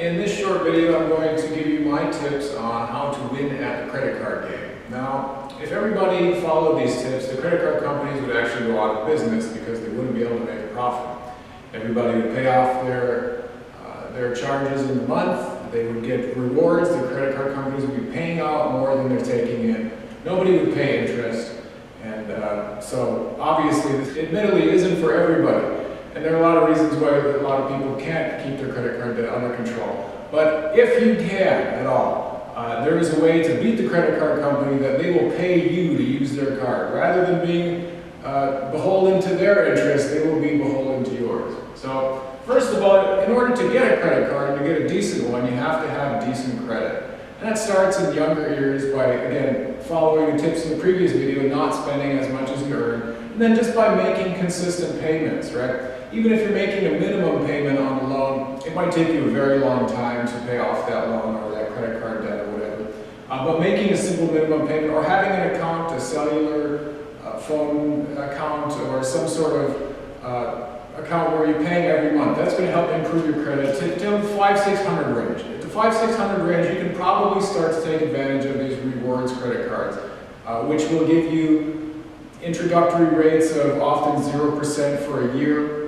In this short video, I'm going to give you my tips on how to win at the credit card game. Now, if everybody followed these tips, the credit card companies would actually go out of business because they wouldn't be able to make a profit. Everybody would pay off their charges in the month, they would get rewards, the credit card companies would be paying out more than they're taking in. Nobody would pay interest, and so obviously this admittedly isn't for everybody. And there are a lot of reasons why a lot of people can't keep their credit card debt under control. But if you can at all, there is a way to beat the credit card company that they will pay you to use their card. Rather than being beholden to their interest, they will be beholden to yours. So first of all, in order to get a credit card and to get a decent one, you have to have decent credit. And that starts in younger years by, again, following the tips in the previous video, not spending as much as you earn, and then just by making consistent payments, right? Even if you're making a minimum payment on a loan, it might take you a very long time to pay off that loan or that credit card debt or whatever. But making a simple minimum payment or having an account, a cellular phone account, or some sort of account where you're paying every month, that's going to help improve your credit to the 500-600 range. At the 500-600 range, you can probably start to take advantage of these rewards credit cards, which will give you introductory rates of often 0% for a year,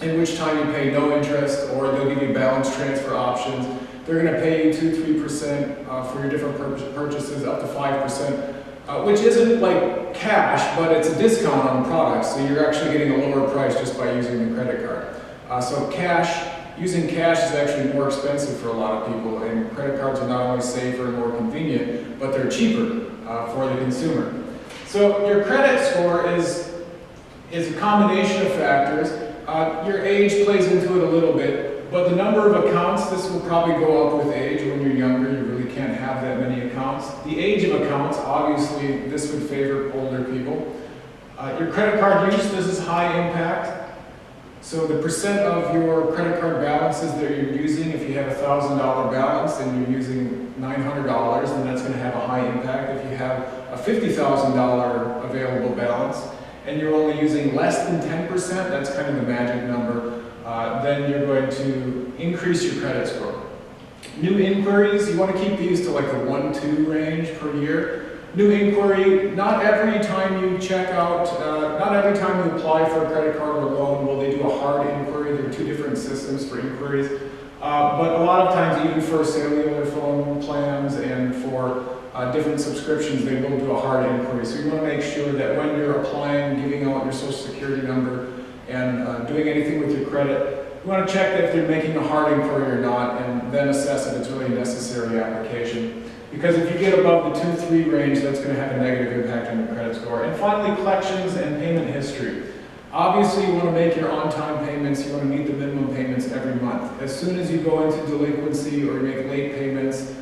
in which time you pay no interest, or they'll give you balance transfer options. They're going to pay you 2-3% for your different purchases, up to 5%, which isn't like cash, but it's a discount on products, so you're actually getting a lower price just by using the credit card. So using cash is actually more expensive for a lot of people, and credit cards are not only safer and more convenient, but they're cheaper for the consumer. So your credit score is a combination of factors. Your age plays into it a little bit, but the number of accounts, this will probably go up with age. When you're younger, you really can't have that many accounts. The age of accounts, obviously, this would favor older people. Your credit card use, this is high impact. So the percent of your credit card balances that you're using, if you have a $1,000 balance and you're using $900, then that's going to have a high impact. If you have a $50,000 available balance, and you're only using less than 10%, that's kind of the magic number, then you're going to increase your credit score. New inquiries, you want to keep these to like the 1-2 range per year. New inquiry, not every time you check out, not every time you apply for a credit card or loan will they do a hard inquiry. There are two different systems for inquiries. But a lot of times, even for cellular phone plans and for different subscriptions, they will do a hard inquiry. So you want to make sure that when you're applying, giving out your social security number, and doing anything with your credit, you want to check that if they're making a hard inquiry or not, and then assess if it's really a necessary application. Because if you get above the 2-3 range, that's going to have a negative impact on your credit score. And finally, collections and payment history. Obviously, you want to make your on-time payments, you want to meet the minimum payments every month. As soon as you go into delinquency or you make late payments,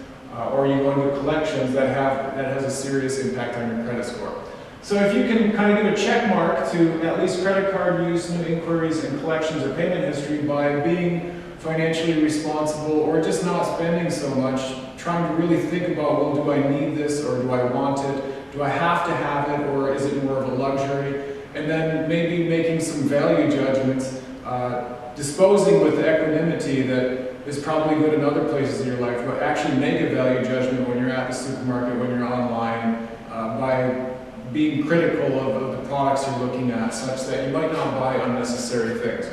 or you go into collections, that has a serious impact on your credit score. So if you can kind of give a check mark to at least credit card use, new inquiries, and collections or payment history by being financially responsible or just not spending so much, trying to really think about, well, do I need this or do I want it? Do I have to have it, or is it more of a luxury? And then maybe making some value judgments, disposing with the equanimity that is probably good in other places in your life, but actually make a value judgment when you're at the supermarket, when you're online, by being critical of the products you're looking at, such that you might not buy unnecessary things.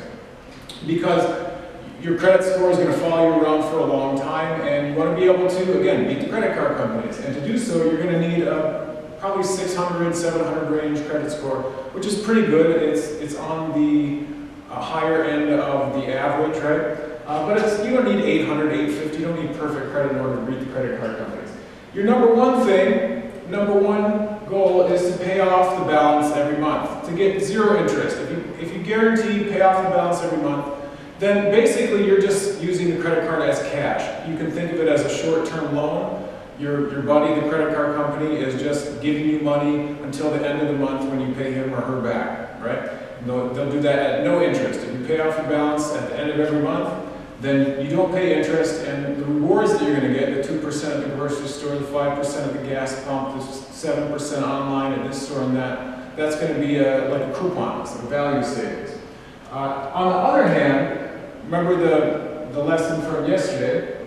Because your credit score is going to follow you around for a long time, and you want to be able to, again, beat the credit card companies. And to do so, you're going to need probably 600, 700 range credit score, which is pretty good. It's on the higher end of the average, right? But you don't need 800, 850. You don't need perfect credit in order to beat the credit card companies. Your number one goal is to pay off the balance every month, to get zero interest. If you guarantee pay off the balance every month, then basically you're just using the credit card as cash. You can think of it as a short-term loan. Your buddy, the credit card company, is just giving you money until the end of the month when you pay him or her back, right? They'll do that at no interest. If you pay off your balance at the end of every month, then you don't pay interest, and the rewards that you're going to get, the 2% at the grocery store, the 5% at the gas pump, the 7% online at this store and that's going to be like a coupon, it's a value savings. On the other hand, remember the lesson from yesterday,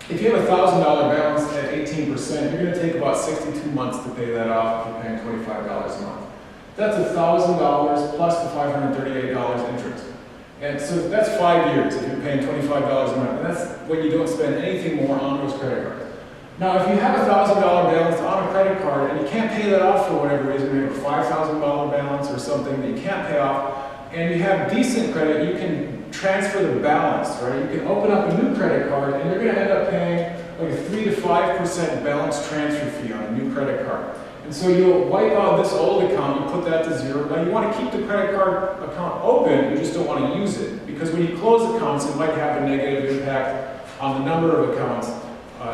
if you have a $1,000 balance at 18%, you're going to take about 62 months to pay that off if you're paying $25 a month. That's $1,000 plus the $538 interest. And so that's 5 years if you're paying $25 a month. And that's when you don't spend anything more on those credit cards. Now, if you have a $1,000 balance on a credit card and you can't pay that off for whatever reason, maybe a $5,000 balance or something that you can't pay off, and you have decent credit, you can transfer the balance, right? You can open up a new credit card and you're going to end up paying like a 3 to 5% balance transfer fee on a new credit card. And so you'll wipe out this old account, you put that to zero. Now you want to keep the credit card account open, you just don't want to use it. Because when you close accounts, it might have a negative impact on the number of accounts.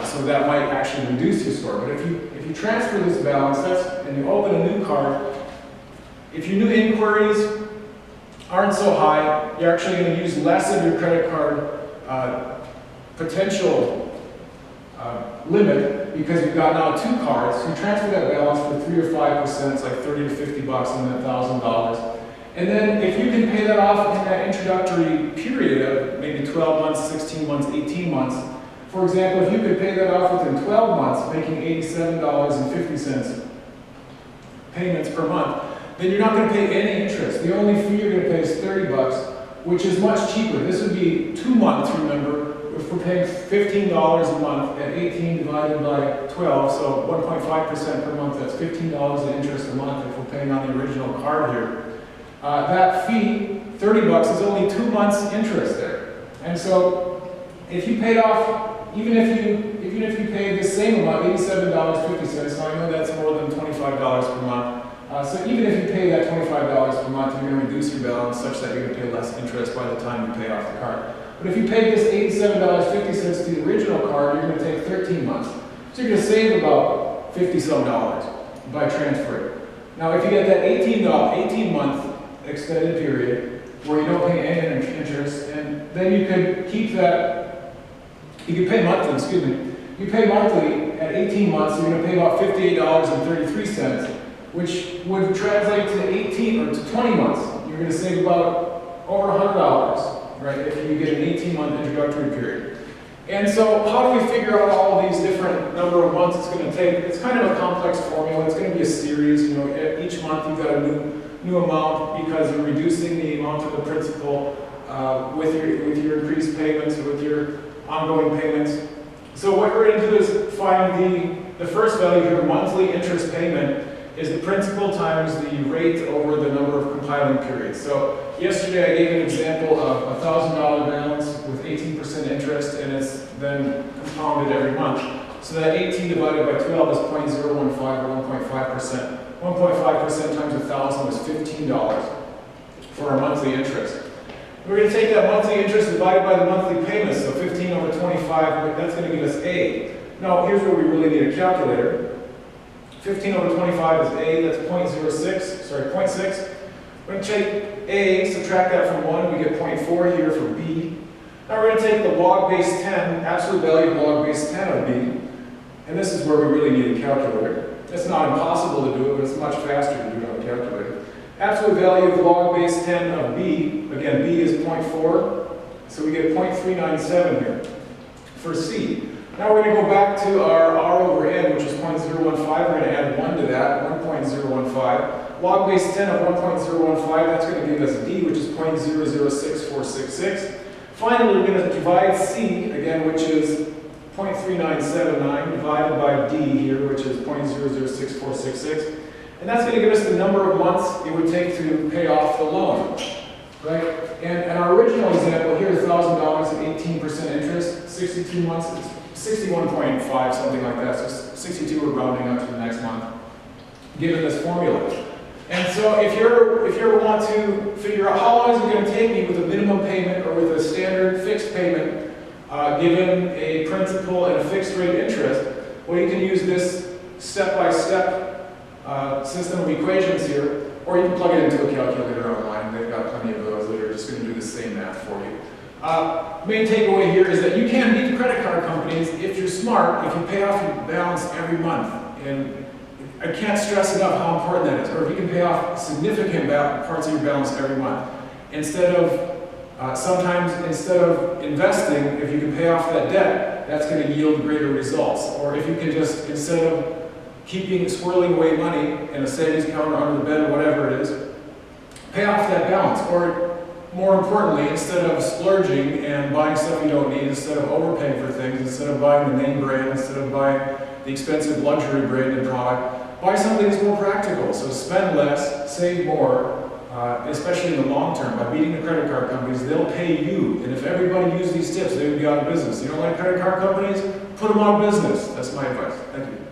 So that might actually reduce your score. But if you transfer this balance and you open a new card, if your new inquiries aren't so high, you're actually going to use less of your credit card potential limit because you've got now 2 cards. So you transfer that balance for 3 or 5%, it's like 30 to 50 bucks on that $1,000. And then if you can pay that off in that introductory period of maybe 12 months, 16 months, 18 months, for example, if you could pay that off within 12 months, making $87.50 payments per month, then you're not going to pay any interest. The only fee you're going to pay is 30 bucks, which is much cheaper. This would be 2 months, remember. If we're paying $15 a month at 18 divided by 12, so 1.5% per month, that's $15 in interest a month if we're paying on the original card here. That fee, 30 bucks, is only 2 months interest there. And so if you paid off, even if you paid the same amount, $87.50, so I know that's more than $25 per month. So even if you pay that $25 per month, you're going to reduce your balance such that you're going to pay less interest by the time you pay off the card. But if you paid this $87.50 to the original card, you're going to take 13 months. So you're going to save about $50-some by transferring. Now if you get that 18-month extended period where you don't pay any interest, and then you could keep that, you could pay monthly, excuse me. You pay monthly at 18 months, you're going to pay about $58.33, which would translate to 18 or to 20 months. You're going to save about over $100, right, if you get an 18-month introductory period. And so how do we figure out all of these different number of months it's going to take? It's kind of a complex formula. It's going to be a series. You know, each month you've got a new amount because you're reducing the amount of the principal with your increased payments or with your ongoing payments. So what we're going to do is find the first value here, monthly interest payment, is the principal times the rate over the number of compiling periods. So yesterday I gave an example of a $1,000 balance with 18% interest, and it's then compounded every month. So that 18 divided by 12 is 0.015 or 1.5%. 1.5% times 1,000 was $15 for our monthly interest. We're going to take that monthly interest divided by the monthly payments, so 15 over 25, that's going to give us A. Now here's where we really need a calculator. 15 over 25 is A, that's 0.6. We're going to take A, subtract that from 1, we get 0.4 here for B. Now we're going to take the log base 10, absolute value of log base 10 of B, and this is where we really need a calculator. It's not impossible to do it, but it's much faster to do it on a calculator. Absolute value of log base 10 of B, again, B is 0.4, so we get 0.397 here for C. Now we're going to go back to our R over N, which is 0.015. We're going to add 1 to that, 1.015. Log base 10 of 1.015, that's going to give us D, which is 0.006466. Finally, we're going to divide C, again, which is 0.3979, divided by D here, which is 0.006466. And that's going to give us the number of months it would take to pay off the loan, right? And our original example here, $1,000 at 18% interest, 62 months, it's 61.5, something like that. So 62 we're rounding up to the next month, given this formula. And so if you want to figure out how long is it going to take me with a minimum payment or with a standard fixed payment, given a principal and a fixed rate interest, well, you can use this step-by-step system of equations here, or you can plug it into a calculator online. They've got plenty of those that are just going to do the same math for you. Main takeaway here is that you can beat the credit card companies if you're smart, if you pay off your balance every month. And I can't stress enough how important that is. Or if you can pay off significant parts of your balance every month, instead of Sometimes instead of investing, if you can pay off that debt, that's going to yield greater results. Or if you can just, instead of squirreling away money in a savings account or under the bed or whatever it is, pay off that balance. Or more importantly, instead of splurging and buying stuff you don't need, instead of overpaying for things, instead of buying the name brand, instead of buying the expensive luxury branded product, buy something that's more practical. So spend less, save more, especially in the long term. By beating the credit card companies, they'll pay you. And if everybody used these tips, they would be out of business. You don't like credit card companies? Put them out of business. That's my advice. Thank you.